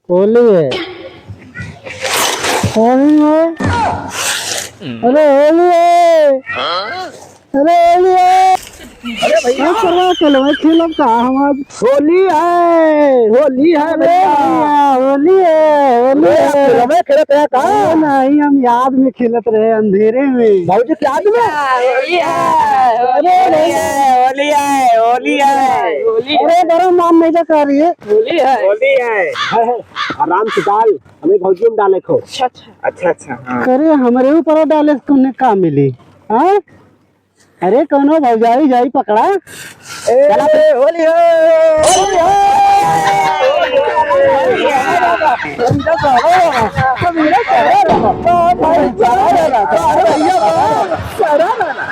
होली है, होली है, अरे होली है, अरे होली है। अरे भैया चलो चलो खेलो का हम आज होली है, होली है भैया, होली है, होली है। हमें खेलत है का नहीं, हम याद में खेलत रहे अंधेरे में। भाई की याद में होली है, होली है, होली है, होली है, होली। अरे बड़ा नाम नहीं जा कर रही है, होली है, होली है। आराम से डाल, हमें भौजी में डाले खो। अच्छा अच्छा अच्छा हाँ। अरे हमारे ऊपर डाले तुमने का मिली हाँ? अरे कौनो भौजाई जाई पकड़ा चला होली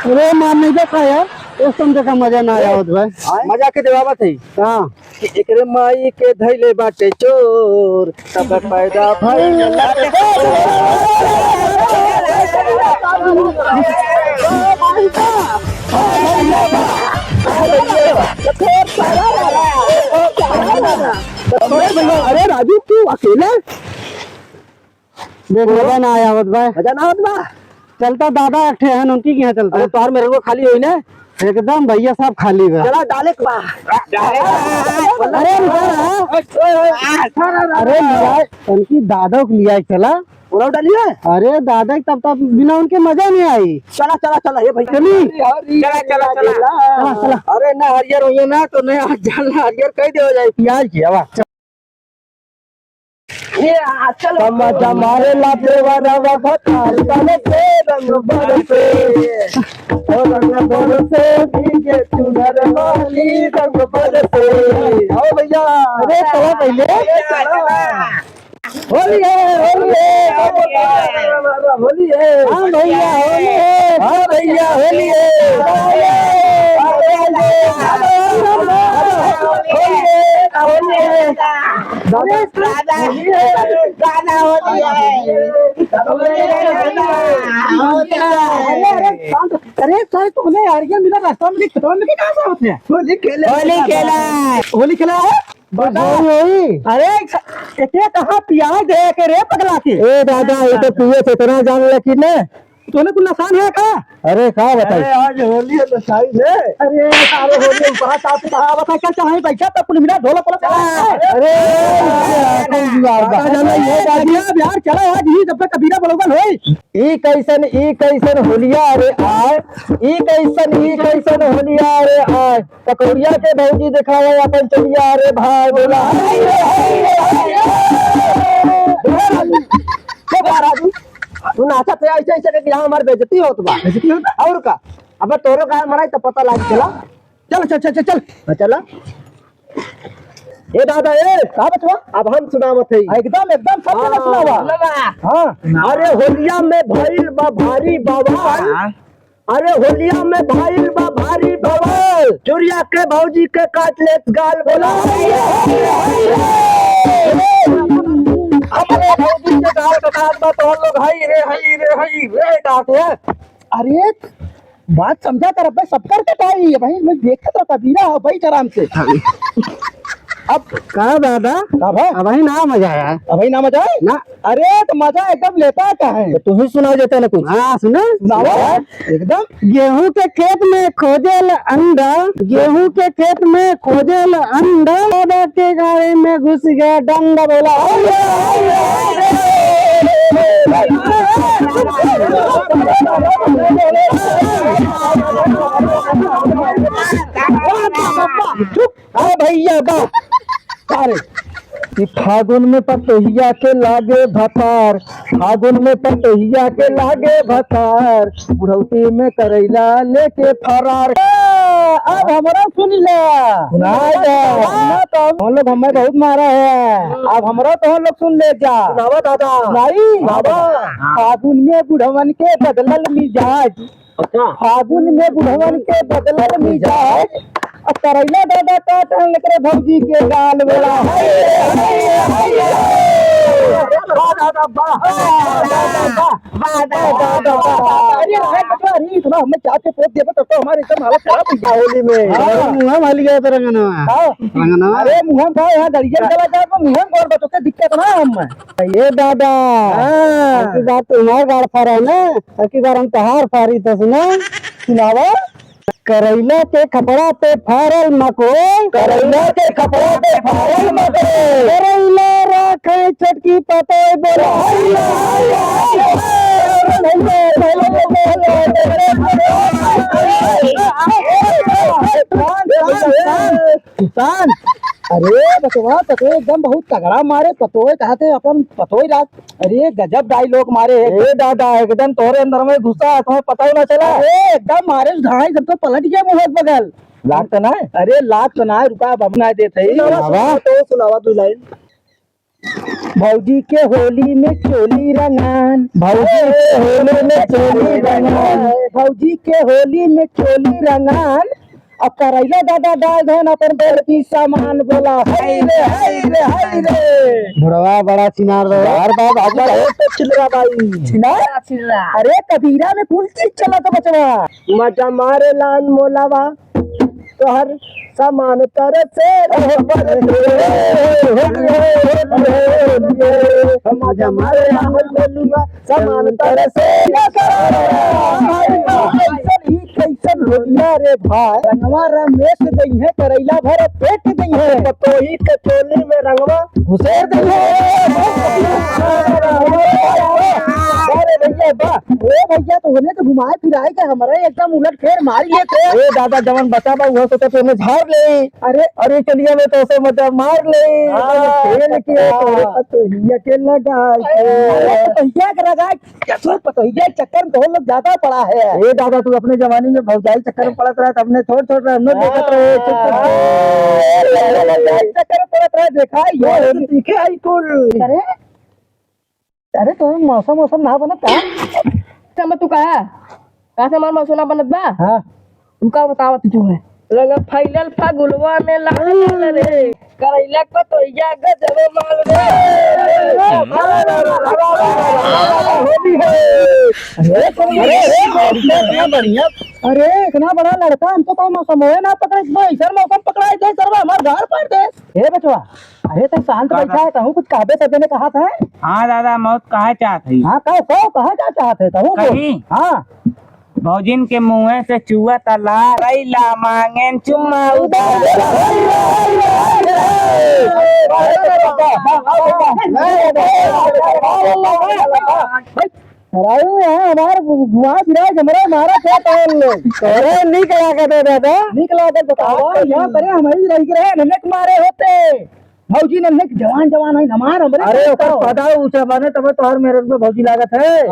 अरे मान नहीं देखा यार उस तुम देखा मजा ना आया भाई। मजा के जवाब है हाँ कि एकरे माई के धैले बाटे चोर तब पैदा भाई। अरे राजू तू अकेले देख मजा ना आया भाई, मजा ना बा चलता दादा अठे हैं उनकी यहाँ चलता है। तोर मेरे को खाली हुई ना एकदम भैया साहब खाली हुआ चला डाले बा। अरे उनकी दादा को लिया चला डालिए। अरे दादा तब तब बिना उनके मजा नहीं आई। चला चला चला ये भाई चला चला चला चला। अरे ना हरियर हो ना तो नहीं हरियर कह दे हो जाए प्याज की हवा समझ हमारे लाते वाला भतार काले के रंग बरसे ओ रंग बरसे भीगे चुनर वाली रंग बरसे। आओ भैया अरे चलो पहले होली है, होली है, होली है, हाँ भैया होली है, हाँ भैया होली है, अरे सर तुमने यार ये मिला रास्ता में खतौन में कहाँ से होते हैं? होली खेला, होली खेला है। अरे इतने कहाँ प्याज दे के रे पगला के। ए दादा ये तो पिए से इतना जान लगी ने तूने कुछ नुकसान है का? अरे कहा बताई आज होली है नशाई है। अरे सारे होली में कहा साथ कहा बता क्या चाहे बैठा तब कुल मिला ढोला पड़ा। अरे जाना ये गाड़ियां यार चला आज ही जब तक कबीरा बलोगल होई ई कैसन होलिया रे आए ई कैसन होलिया रे आए पकौड़िया के भौजी दिखावे अपन चलिया रे भाई बोला तू नाचा थे ऐसे ऐसे कि यहाँ हमारी बेइज्जती होत बा। बेइज्जती होता और का अब तोरो गाय मराई तो पता लाग चला। चल चल चल चल चल ए दादा ए का बचवा अब हम सुनावत है एकदम एकदम सब जगह सुनावा हां। अरे होलिया में भइल बा भारी बवाल, अरे होलिया में भइल बा भारी बवाल चोरिया के भौजी के काट लेत गाल बोला हमारे भौजी के गाल कटात बा तो लोग हई रे कहते हैं। अरे बात समझा कर भाई सब कर कटाई है भाई मैं देखा तो कबीरा हो भाई आराम से। अब कहा दादा अब वही ना मजा आया अभी ना मजा है ना। अरे तो मजा एकदम लेता क्या है तो तुम ही सुनाओ देते ना कुछ। हाँ सुना एकदम गेहूं के खेत में खोजेल अंडा, गेहूं के खेत में खोजेल अंडा दादा के गाड़ी में घुस गया डंडा बोला भैया बा फागुन में पतोहिया के लागे भतार, फागुन में पतोहिया के लागे भतार बुढ़ौती में करैला लेके फरार। अब हमारा सुन ला तो हम लोग हमें बहुत मारा है अब हमारा तो हम लोग सुन ले जा दादा नहीं बाबा। फागुन में बुढ़वन के बदलल मिजाज, फागुन में बुढ़वन के बदलल मिजाज करैला दादा काटन करे भौजी के गाल बोला अरे इतना हमें चाचे पोत दिया तब तो हमारी एकदम हालत खराब हो गया होली में। मुँह माल गया तो रंगनवा अरे मुँह का यहाँ गड़िया चला जाए तो मुँह कौन बचो के दिक्कत ना हम ये दादा की बात तुम्हारे गाड़ फारा है ना की बार हम तहार फारी तो सुना सुनावा। करैला के कपड़ा पे फारल मकोई करैला के कपड़ा पे फारल मकोई करैला रखे चटकी पतोय बोला किसान। अरे बचवा पतोय एकदम बहुत तगड़ा मारे पतोय कहते अपन पतोय रात। अरे गजब डायलॉग मारे ए दादा एकदम तोरे अंदर में घुसा तुम्हें पता ही ना चला। अरे एकदम मारे ढाई सब तो पलट गया मुँह बगल। लाख तो ना अरे लाख तो ना रुपया बबना देते ही तो सुनावा तू लाइन। भौजी के होली में चोली रंगान भौजी के होली में चोली रंगान भौजी के होली में चोली रंगान अब करैला दादा डाल धन अपन बेल की सामान बोला हाय रे हाय रे हाय रे। बुढ़वा बड़ा चिनार दो यार बाप आजा तो चिल्ला बाई चिल्ला। अरे कबीरा में फुल चीज चला तो बचवा मजा मारे लान मोलावा तो हर सामान तरह से मजा मारे लान मोलूंगा सामान तरह से कैसन होलिया रे भाई। रंगवा रमेश गई है करैला भर पेट गई है पतोही के चोली में रंगवा घुसेर गई भैया तो उन्हें तो घुमाए फिराए के हमारे एकदम उलट फेर मार लिए थे। ए दादा जवन बता बा वो तो तुम्हें झाड़ ले अरे अरे चलिए मैं तो उसे मतलब मार ले खेल के पतोहिया के लगाए पतोहिया के लगाए कैसे पतोहिया चक्कर में तो लोग ज्यादा पड़ा है। ए दादा तू अपने जवानी में भौजाई चक्कर में पड़त रहा हमने छोड़ छोड़ रहे हमने देखत रहे चक्कर पड़त रहे देखा ये दिखे आई कुल। अरे अरे तो मौसम मौसम ना बनत का समझ तू कहा से मार मौसम ना बनत बा। हां तुमका बतावत तू है रंग फैलल फागुलवा में लागल रे करैला को तो या गजब माल रे। बढ़िया अरे इतना बड़ा लड़का हमको तो मौसम है ना पकड़े ऐसा मौसम पकड़ाए थे सरवा हमार घर पर दे। ए बचवा अरे तुम शांत बैठा है कहूं कुछ कहबे सजे ने कहा था। हाँ दादा मौत कहा चाहत है। हाँ कहा क्या चाहते कहूं कहीं हाँ भौजिन के मुँह से चुआ तला रैला मांगेन चुम्मा उधार हमारे घुमा फिरा हमारा मारा क्या अरे निकला कर दादा निकला कर बताओ यहाँ पर हमारी रही के रहे नन्हे मारे होते भौजी नन्हे जवान जवान है हमार हमरे। अरे पता ऊंचा बने तब तोहर मेरे में भौजी लागत है।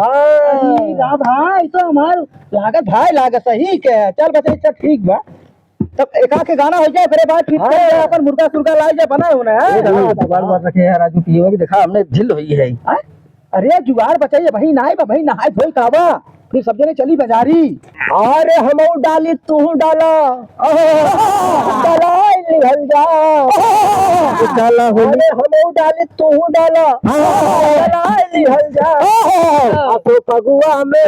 भाई तो हमार लागत भाई लागत सही के चल बच्चे अच्छा ठीक बा तब एक के गाना हो जाए फिर बात ठीक है अपन मुर्गा सुर्गा ला जाए बना होना है बार रखे है राजू की होगी देखा हमने ढिल हुई है। अरे जुगाड़ बचाइए भाई नहाए धोई काबा फिर सब जने चली बाजारी। अरे हम डाली तू डाला निकल जा डाला अरे हम डाली तू डाला निकल जा तो फगुआ में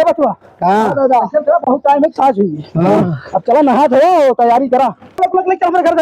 बचवा बहुत टाइम में साझ हुई है अब चलो नहा धो तैयारी करा हमारे घर